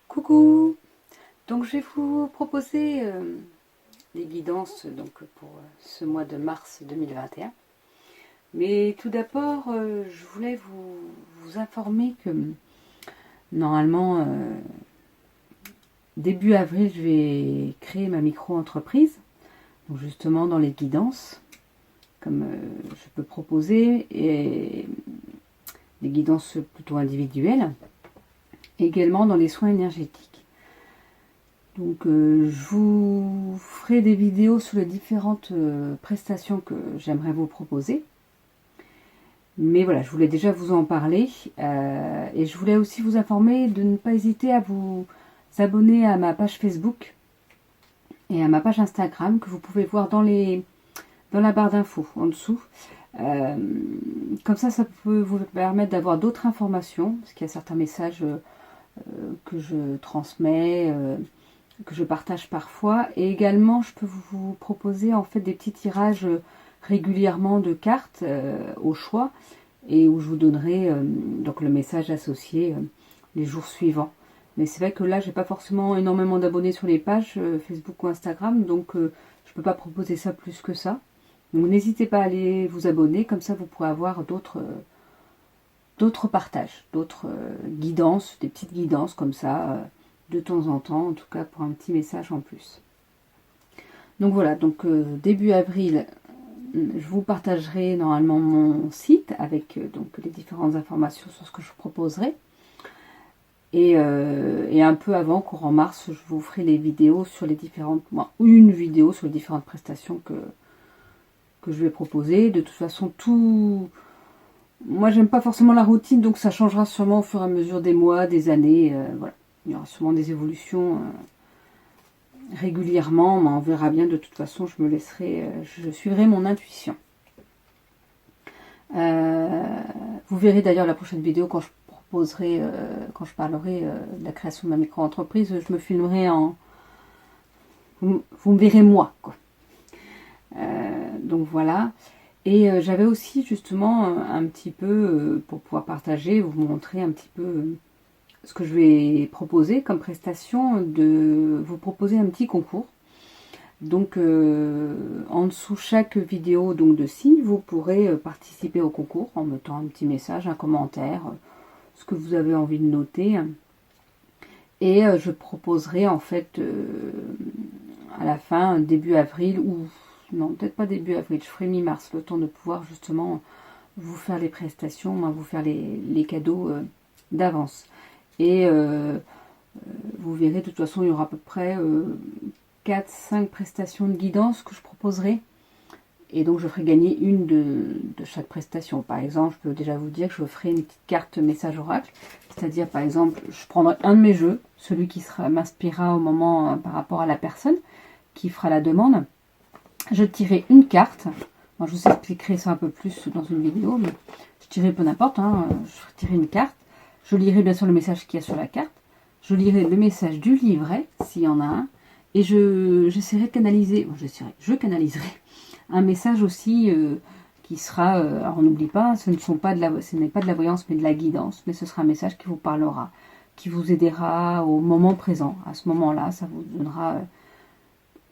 Coucou! Donc je vais vous proposer les guidances pour ce mois de mars 2021. Mais tout d'abord, je voulais vous informer que normalement, début avril, je vais créer ma micro-entreprise. Donc justement dans les guidances, comme je peux proposer, et des guidances plutôt individuelles, également dans les soins énergétiques. Donc je vous ferai des vidéos sur les différentes prestations que j'aimerais vous proposer. Mais voilà, je voulais déjà vous en parler. Et je voulais aussi vous informer de ne pas hésiter à vous abonner à ma page Facebook et à ma page Instagram que vous pouvez voir dans la barre d'infos en dessous. Comme ça peut vous permettre d'avoir d'autres informations, parce qu'il y a certains messages que je transmets, que je partage parfois, et également je peux vous proposer en fait des petits tirages régulièrement de cartes au choix, et où je vous donnerai donc le message associé les jours suivants. Mais c'est vrai que là j'ai pas forcément énormément d'abonnés sur les pages Facebook ou Instagram, donc je peux pas proposer ça plus que ça. Donc n'hésitez pas à aller vous abonner, comme ça vous pourrez avoir d'autres partages, d'autres guidances, des petites guidances comme ça de temps en temps, en tout cas pour un petit message en plus. Donc voilà, donc début avril, je vous partagerai normalement mon site avec donc les différentes informations sur ce que je proposerai. Et un peu avant, courant mars, je vous ferai les vidéos sur les différentes, une vidéo sur les différentes prestations que je vais proposer. De toute façon, moi j'aime pas forcément la routine, donc ça changera sûrement au fur et à mesure des mois, des années, voilà. Il y aura sûrement des évolutions régulièrement, mais on verra bien. De toute façon, je suivrai mon intuition. Vous verrez d'ailleurs la prochaine vidéo quand je proposerai, quand je parlerai de la création de ma micro-entreprise, je me filmerai vous me verrez moi, quoi. Donc voilà. Et j'avais aussi justement un petit peu, pour pouvoir partager, vous montrer un petit peu ce que je vais proposer comme prestation, de vous proposer un petit concours. Donc en dessous chaque vidéo donc de signe, vous pourrez participer au concours en mettant un petit message, un commentaire, ce que vous avez envie de noter. Et je proposerai en fait à la fin, début avril, ou non, peut-être pas début avril, je ferai mi-mars, le temps de pouvoir justement vous faire les prestations, vous faire les cadeaux d'avance. Et vous verrez, de toute façon, il y aura à peu près 4-5 prestations de guidance que je proposerai. Et donc, je ferai gagner une de chaque prestation. Par exemple, je peux déjà vous dire que je ferai une petite carte message oracle. C'est-à-dire, par exemple, je prendrai un de mes jeux, celui qui m'inspirera au moment par rapport à la personne qui fera la demande. Je tirerai une carte. Moi, je vous expliquerai ça un peu plus dans une vidéo, mais je tirerai peu n'importe. Je tirerai une carte. Je lirai bien sûr le message qu'il y a sur la carte. Je lirai le message du livret, s'il y en a un. Et j'essaierai de canaliser, je canaliserai un message aussi qui sera, alors on n'oublie pas, ce n'est pas de la voyance, mais de la guidance. Mais ce sera un message qui vous parlera, qui vous aidera au moment présent. À ce moment-là, ça vous donnera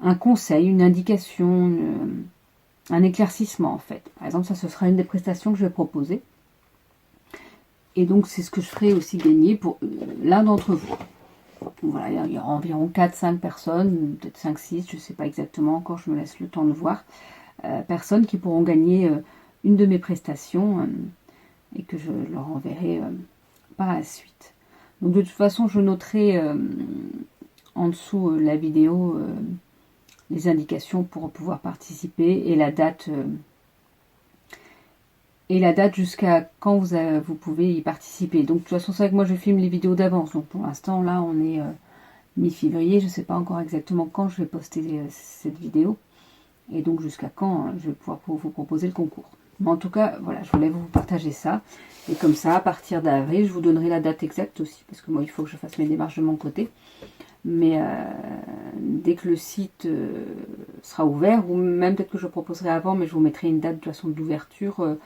un conseil, une indication, un éclaircissement en fait. Par exemple, ça ce sera une des prestations que je vais proposer. Et donc c'est ce que je ferai aussi gagner pour l'un d'entre vous. Voilà, il y aura environ 4-5 personnes, peut-être 5-6, je ne sais pas exactement encore, je me laisse le temps de voir. Personnes qui pourront gagner une de mes prestations et que je leur enverrai par la suite. Donc de toute façon, je noterai en dessous la vidéo les indications pour pouvoir participer et la date jusqu'à quand vous pouvez y participer. Donc de toute façon, c'est vrai que moi je filme les vidéos d'avance. Donc pour l'instant, là, on est mi-février. Je ne sais pas encore exactement quand je vais poster cette vidéo. Et donc jusqu'à quand je vais pouvoir vous proposer le concours. Mais en tout cas, voilà, je voulais vous partager ça. Et comme ça, à partir d'avril, je vous donnerai la date exacte aussi. Parce que moi, il faut que je fasse mes démarches de mon côté. Mais dès que le site sera ouvert, ou même peut-être que je proposerai avant, mais je vous mettrai une date de toute façon d'ouverture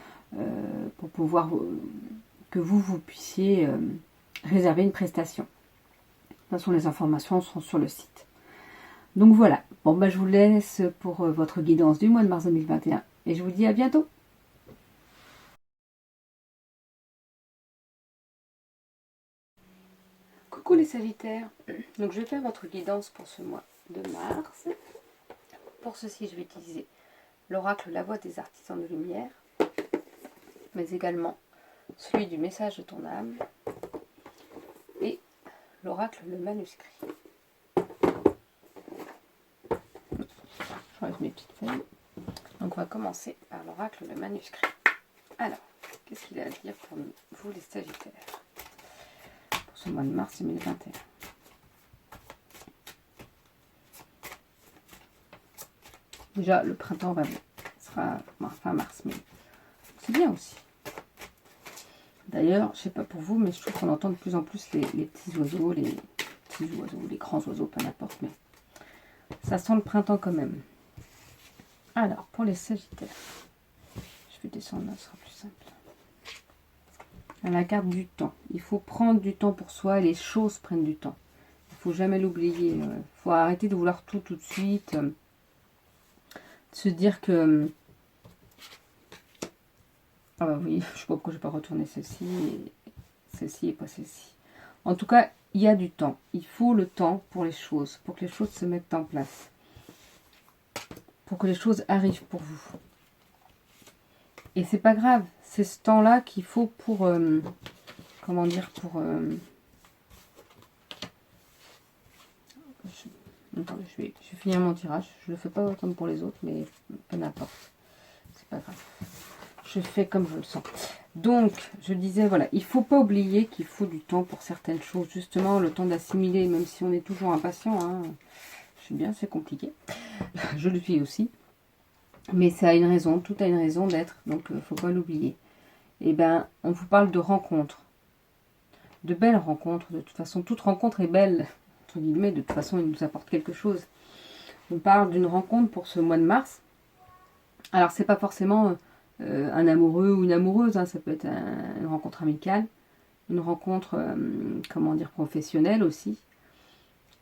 pour pouvoir que vous puissiez réserver une prestation. toute façon, les informations seront sur le site. Donc voilà, bon bah je vous laisse pour votre guidance du mois de mars 2021 et je vous dis à bientôt. Coucou les Sagittaires, donc je vais faire votre guidance pour ce mois de mars. Pour ceci, je vais utiliser l'oracle La Voix des Artisans de Lumière, mais également celui du message de ton âme et l'oracle Le Manuscrit. J'enlève mes petites feuilles. Donc on va commencer par l'oracle Le Manuscrit. Alors, qu'est-ce qu'il a à dire pour vous les Sagittaires pour ce mois de mars 2021? Déjà, le printemps sera fin mars, mais c'est bien aussi. D'ailleurs, je sais pas pour vous, mais je trouve qu'on entend de plus en plus les petits oiseaux, les grands oiseaux, peu n'importe, mais ça sent le printemps quand même. Alors, pour les Sagittaires, je vais descendre là, ce sera plus simple. À la carte du temps, il faut prendre du temps pour soi et les choses prennent du temps. Il ne faut jamais l'oublier. Il faut arrêter de vouloir tout de suite. Se dire que... Ah bah oui, je ne sais pas pourquoi je n'ai pas retourné celle-ci et pas celle-ci. En tout cas, il y a du temps. Il faut le temps pour les choses, pour que les choses se mettent en place. Pour que les choses arrivent pour vous. Et c'est pas grave, c'est ce temps-là qu'il faut pour... comment dire, pour... Attendez, je vais finir mon tirage. Je ne le fais pas autant pour les autres, mais peu n'importe. C'est pas grave. Je fais comme je le sens. Donc, je disais, voilà, il ne faut pas oublier qu'il faut du temps pour certaines choses. Justement, le temps d'assimiler, même si on est toujours impatient. Hein, je sais bien, c'est compliqué. Je le suis aussi. Mais ça a une raison, tout a une raison d'être. Donc, il ne faut pas l'oublier. Eh bien, on vous parle de rencontres. De belles rencontres. De toute façon, toute rencontre est belle. Entre guillemets, de toute façon, il nous apporte quelque chose. On parle d'une rencontre pour ce mois de mars. Alors, c'est pas forcément un amoureux ou une amoureuse, hein, ça peut être une rencontre amicale, une rencontre, comment dire, professionnelle aussi.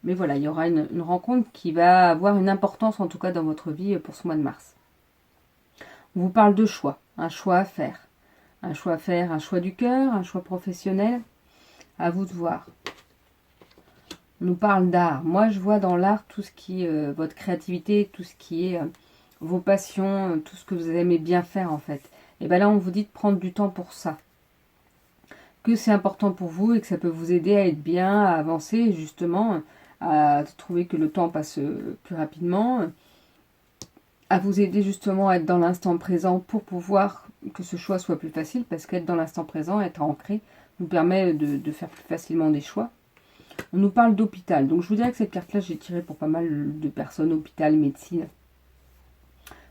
Mais voilà, il y aura une rencontre qui va avoir une importance, en tout cas, dans votre vie pour ce mois de mars. On vous parle de choix, un choix à faire. Un choix à faire, un choix du cœur, un choix professionnel. À vous de voir. On nous parle d'art. Moi, je vois dans l'art tout ce qui est votre créativité, tout ce qui est vos passions, tout ce que vous aimez bien faire en fait. Et bien là, on vous dit de prendre du temps pour ça. Que c'est important pour vous et que ça peut vous aider à être bien, à avancer justement, à trouver que le temps passe plus rapidement, à vous aider justement à être dans l'instant présent pour pouvoir que ce choix soit plus facile, parce qu'être dans l'instant présent, être ancré, nous permet de faire plus facilement des choix. On nous parle d'hôpital. Donc je vous dirais que cette carte-là, j'ai tiré pour pas mal de personnes, hôpital, médecine,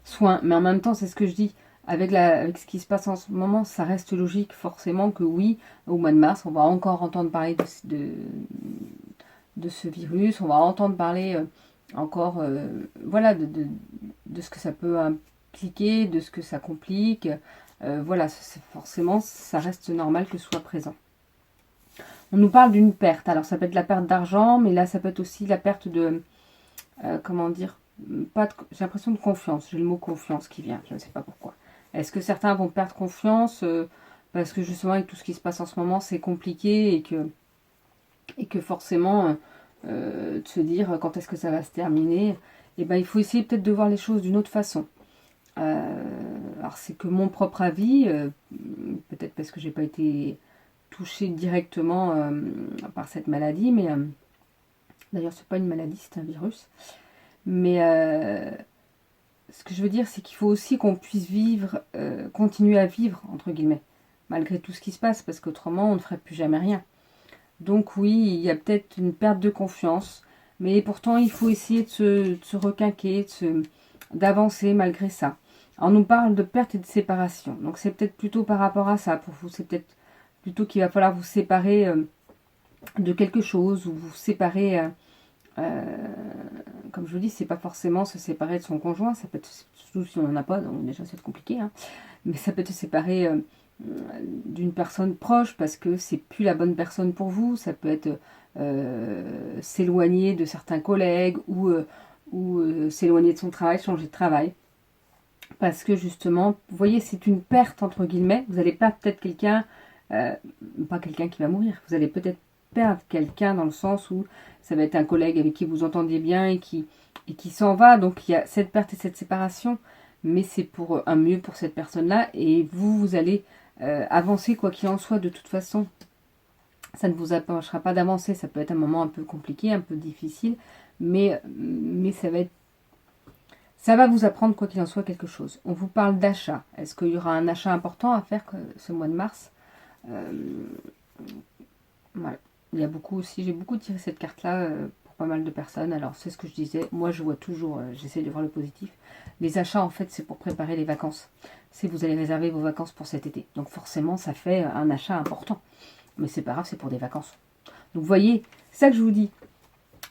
soins. Mais en même temps, c'est ce que je dis, avec ce qui se passe en ce moment, ça reste logique forcément que oui, au mois de mars, on va encore entendre parler de ce virus, on va entendre parler encore voilà, de ce que ça peut impliquer, de ce que ça complique. Voilà, forcément, ça reste normal que ce soit présent. On nous parle d'une perte. Alors, ça peut être la perte d'argent, mais là, ça peut être aussi la perte de... comment dire, j'ai l'impression de confiance. J'ai le mot confiance qui vient. Je ne sais pas pourquoi. Est-ce que certains vont perdre confiance parce que justement, avec tout ce qui se passe en ce moment, c'est compliqué et que forcément, de se dire quand est-ce que ça va se terminer, et ben, il faut essayer peut-être de voir les choses d'une autre façon. Alors, c'est que mon propre avis, peut-être parce que j'ai pas été touchée directement par cette maladie, mais d'ailleurs c'est pas une maladie, c'est un virus, mais ce que je veux dire, c'est qu'il faut aussi qu'on puisse vivre, continuer à vivre entre guillemets, malgré tout ce qui se passe, parce qu'autrement on ne ferait plus jamais rien. Donc oui, il y a peut-être une perte de confiance, mais pourtant il faut essayer de se requinquer, d'avancer malgré ça. Alors, on nous parle de perte et de séparation, donc c'est peut-être plutôt par rapport à ça pour vous, c'est peut-être plutôt qu'il va falloir vous séparer de quelque chose, ou vous séparer, comme je vous dis, c'est pas forcément se séparer de son conjoint, ça peut être, surtout si on n'en a pas, donc déjà c'est compliqué, hein, mais ça peut être se séparer d'une personne proche parce que c'est plus la bonne personne pour vous, ça peut être s'éloigner de certains collègues ou s'éloigner de son travail, changer de travail. Parce que justement, vous voyez, c'est une perte entre guillemets. Vous n'allez pas peut-être quelqu'un, pas quelqu'un qui va mourir, vous allez peut-être perdre quelqu'un dans le sens où ça va être un collègue avec qui vous entendiez bien et qui s'en va. Donc il y a cette perte et cette séparation, mais c'est pour un mieux pour cette personne-là. Et vous allez avancer quoi qu'il en soit de toute façon. Ça ne vous empêchera pas d'avancer. Ça peut être un moment un peu compliqué, un peu difficile, mais ça va vous apprendre quoi qu'il en soit quelque chose. On vous parle d'achat. Est-ce qu'il y aura un achat important à faire ce mois de mars? Voilà. Il y a beaucoup aussi, j'ai beaucoup tiré cette carte-là pour pas mal de personnes. Alors c'est ce que je disais. Moi je vois toujours, j'essaie de voir le positif. Les achats en fait c'est pour préparer les vacances. Si vous allez réserver vos vacances pour cet été. Donc forcément ça fait un achat important. Mais c'est pas grave, c'est pour des vacances. Donc vous voyez, c'est ça que je vous dis.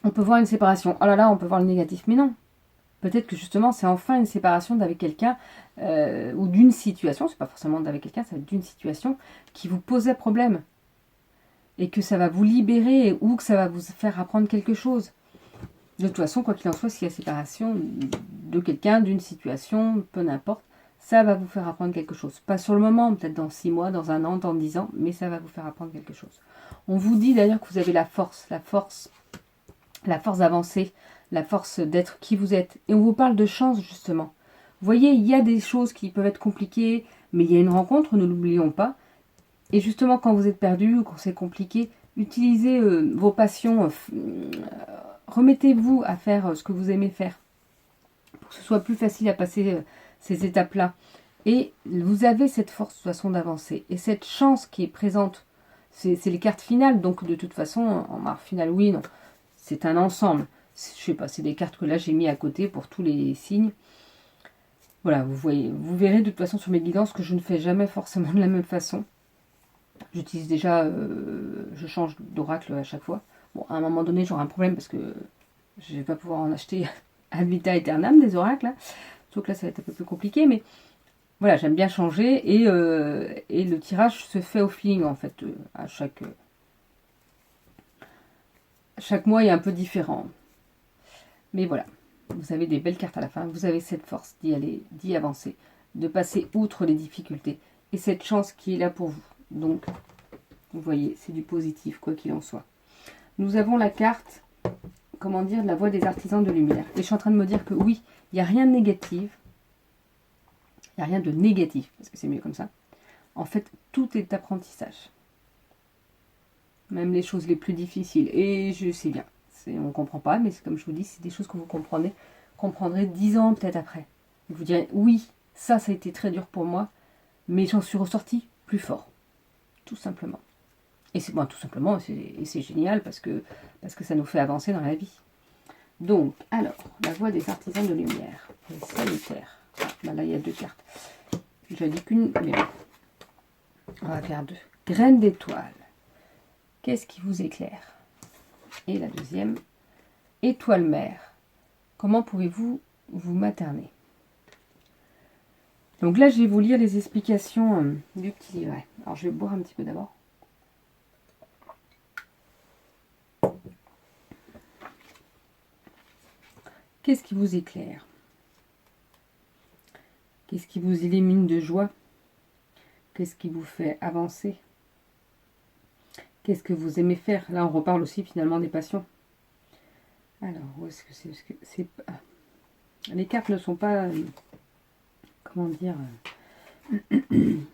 On peut voir une séparation. Oh là là, on peut voir le négatif. Mais non. Peut-être que justement c'est enfin une séparation d'avec quelqu'un ou d'une situation. C'est pas forcément d'avec quelqu'un, ça va être d'une situation qui vous posait problème. Et que ça va vous libérer ou que ça va vous faire apprendre quelque chose. De toute façon, quoi qu'il en soit, s'il y a séparation de quelqu'un, d'une situation, peu n'importe, ça va vous faire apprendre quelque chose. Pas sur le moment, peut-être dans 6 mois, dans 1 an, dans 10 ans, mais ça va vous faire apprendre quelque chose. On vous dit d'ailleurs que vous avez la force d'avancer, la force d'être qui vous êtes. Et on vous parle de chance, justement. Vous voyez, il y a des choses qui peuvent être compliquées, mais il y a une rencontre, ne l'oublions pas. Et justement, quand vous êtes perdu ou quand c'est compliqué, utilisez vos passions, remettez-vous à faire ce que vous aimez faire, pour que ce soit plus facile à passer ces étapes-là. Et vous avez cette force de toute façon d'avancer. Et cette chance qui est présente, c'est les cartes finales, donc de toute façon, en marque finale, oui, non, c'est un ensemble. Je sais pas, c'est des cartes que là j'ai mis à côté pour tous les signes. Voilà, vous verrez de toute façon sur mes guidances que je ne fais jamais forcément de la même façon. J'utilise déjà, je change d'oracle à chaque fois. Bon, à un moment donné, j'aurai un problème parce que je ne vais pas pouvoir en acheter ad vitam aeternam des oracles. Là. Sauf que là, ça va être un peu plus compliqué. Mais voilà, j'aime bien changer. Et le tirage se fait au feeling, en fait. À chaque mois est un peu différent. Mais voilà, vous avez des belles cartes à la fin. Vous avez cette force d'y aller, d'y avancer, de passer outre les difficultés. Et cette chance qui est là pour vous. Donc, vous voyez, c'est du positif, quoi qu'il en soit. Nous avons la carte, comment dire, de la voix des artisans de lumière. Et je suis en train de me dire que oui, il n'y a rien de négatif. Il n'y a rien de négatif, parce que c'est mieux comme ça. En fait, tout est apprentissage. Même les choses les plus difficiles. Et je sais bien, on ne comprend pas, mais comme je vous dis, c'est des choses que vous comprendrez 10 ans peut-être après. Et vous direz, oui, ça a été très dur pour moi, mais j'en suis ressorti plus fort. Tout simplement. Et c'est tout simplement, c'est génial parce que ça nous fait avancer dans la vie. Donc, alors, la voix des artisans de lumière. Les salutaires. Ah, là, il y a 2 cartes. Je dis qu'une, mais on va faire 2. Graines d'étoiles. Qu'est-ce qui vous éclaire? Et la deuxième, étoile mère. Comment pouvez-vous vous materner? Donc là, je vais vous lire les explications du petit livret. Alors, je vais boire un petit peu d'abord. Qu'est-ce qui vous éclaire? Qu'est-ce qui vous illumine de joie? Qu'est-ce qui vous fait avancer? Qu'est-ce que vous aimez faire? Là, on reparle aussi finalement des passions. Alors, où est-ce que c'est les cartes ne sont pas... comment dire... il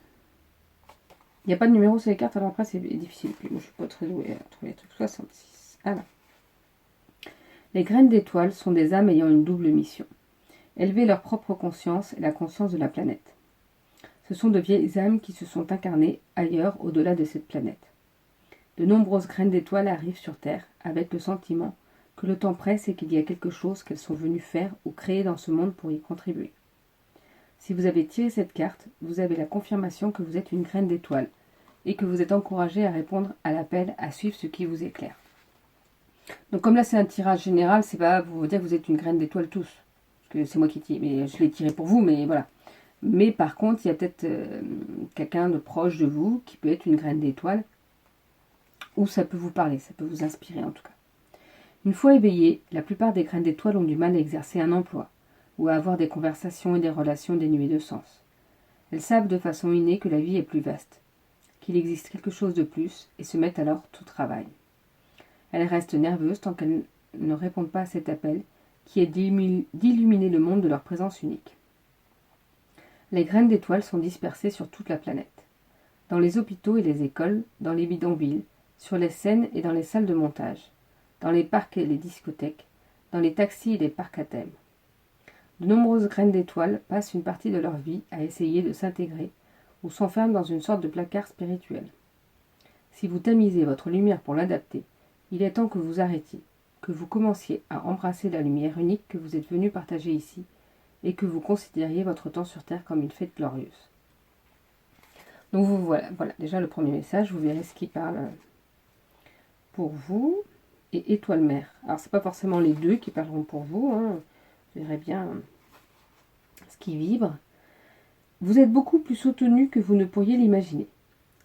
n'y a pas de numéro sur les cartes, alors après c'est difficile. Moi, je ne suis pas très douée à trouver les trucs. 66. Alors. Les graines d'étoiles sont des âmes ayant une double mission. Élever leur propre conscience et la conscience de la planète. Ce sont de vieilles âmes qui se sont incarnées ailleurs, au-delà de cette planète. De nombreuses graines d'étoiles arrivent sur Terre avec le sentiment que le temps presse et qu'il y a quelque chose qu'elles sont venues faire ou créer dans ce monde pour y contribuer. Si vous avez tiré cette carte, vous avez la confirmation que vous êtes une graine d'étoile et que vous êtes encouragé à répondre à l'appel à suivre ce qui vous éclaire. Donc comme là c'est un tirage général, c'est pas pour vous dire que vous êtes une graine d'étoile tous. Parce que c'est moi qui tire, mais je l'ai tiré pour vous, mais voilà. Mais par contre, il y a peut-être quelqu'un de proche de vous qui peut être une graine d'étoile Ou ça peut vous parler, ça peut vous inspirer en tout cas. Une fois éveillées, la plupart des graines d'étoiles ont du mal à exercer un emploi, ou à avoir des conversations et des relations dénuées de sens. Elles savent de façon innée que la vie est plus vaste, qu'il existe quelque chose de plus, et se mettent alors au travail. Elles restent nerveuses tant qu'elles ne répondent pas à cet appel, qui est d'illuminer le monde de leur présence unique. Les graines d'étoiles sont dispersées sur toute la planète. Dans les hôpitaux et les écoles, dans les bidonvilles, sur les scènes et dans les salles de montage, dans les parcs et les discothèques, dans les taxis et les parcs à thème. De nombreuses graines d'étoiles passent une partie de leur vie à essayer de s'intégrer ou s'enferment dans une sorte de placard spirituel. Si vous tamisez votre lumière pour l'adapter, il est temps que vous arrêtiez, que vous commenciez à embrasser la lumière unique que vous êtes venu partager ici et que vous considériez votre temps sur Terre comme une fête glorieuse. Donc voilà, déjà le premier message, vous verrez ce qui parle pour vous. Et étoile mère. Alors c'est pas forcément les deux qui parleront pour vous, hein. Vous verrez bien ce qui vibre. Vous êtes beaucoup plus soutenu que vous ne pourriez l'imaginer.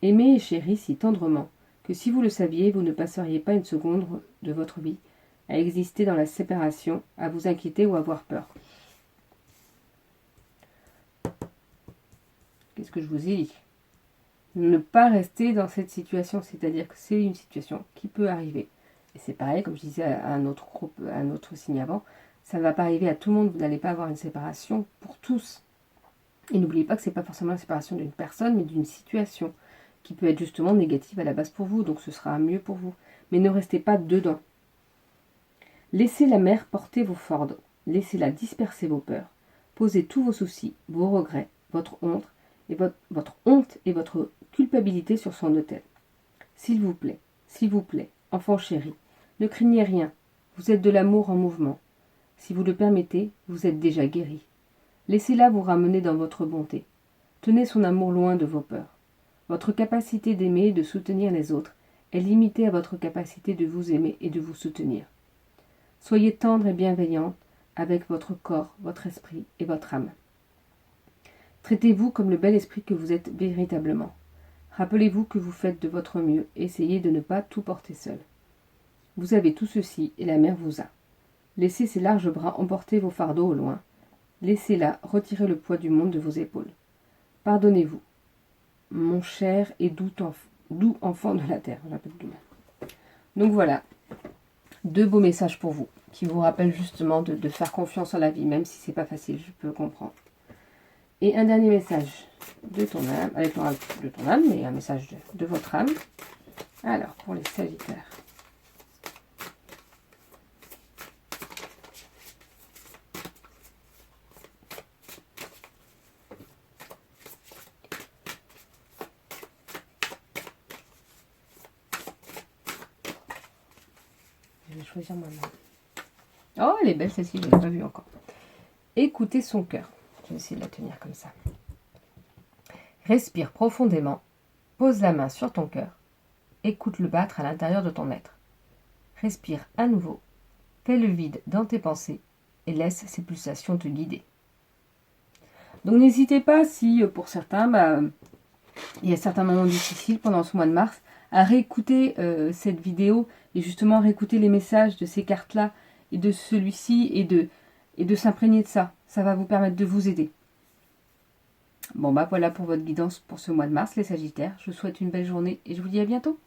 Aimé et chéri si tendrement que si vous le saviez, vous ne passeriez pas une seconde de votre vie à exister dans la séparation, à vous inquiéter ou à avoir peur. Qu'est-ce que je vous ai dit ? Ne pas rester dans cette situation, c'est-à-dire que c'est une situation qui peut arriver. Et c'est pareil, comme je disais à un autre groupe, à un autre signe avant, ça ne va pas arriver à tout le monde, vous n'allez pas avoir une séparation pour tous. Et n'oubliez pas que ce n'est pas forcément la séparation d'une personne, mais d'une situation qui peut être justement négative à la base pour vous, donc ce sera mieux pour vous. Mais ne restez pas dedans. Laissez la mer porter vos fardeaux, laissez-la disperser vos peurs, posez tous vos soucis, vos regrets, votre honte et votre culpabilité sur son autel. S'il vous plaît, enfant chéri, ne craignez rien, vous êtes de l'amour en mouvement. Si vous le permettez, vous êtes déjà guéri. Laissez-la vous ramener dans votre bonté. Tenez son amour loin de vos peurs. Votre capacité d'aimer et de soutenir les autres est limitée à votre capacité de vous aimer et de vous soutenir. Soyez tendre et bienveillante avec votre corps, votre esprit et votre âme. Traitez-vous comme le bel esprit que vous êtes véritablement. Rappelez-vous que vous faites de votre mieux et essayez de ne pas tout porter seul. Vous avez tout ceci et la mer vous a. Laissez ses larges bras emporter vos fardeaux au loin. Laissez-la retirer le poids du monde de vos épaules. Pardonnez-vous, mon cher et doux enfant de la terre. Donc voilà, 2 beaux messages pour vous, qui vous rappellent justement de faire confiance en la vie, même si c'est pas facile, je peux comprendre. Et un dernier message de ton âme, avec de ton âme, mais un message de votre âme. Alors, pour les Sagittaires. Je vais choisir moi-même. Oh, elle est belle celle-ci, je ne l'ai pas vue encore. Écoutez son cœur. Je vais essayer de la tenir comme ça. Respire profondément, pose la main sur ton cœur, écoute-le battre à l'intérieur de ton être. Respire à nouveau, fais le vide dans tes pensées et laisse ces pulsations te guider. Donc n'hésitez pas, si pour certains, il y a certains moments difficiles pendant ce mois de mars, à réécouter cette vidéo et justement réécouter les messages de ces cartes-là et de celui-ci et de s'imprégner de ça. Ça va vous permettre de vous aider. Bon voilà pour votre guidance pour ce mois de mars, les Sagittaires. Je vous souhaite une belle journée et je vous dis à bientôt.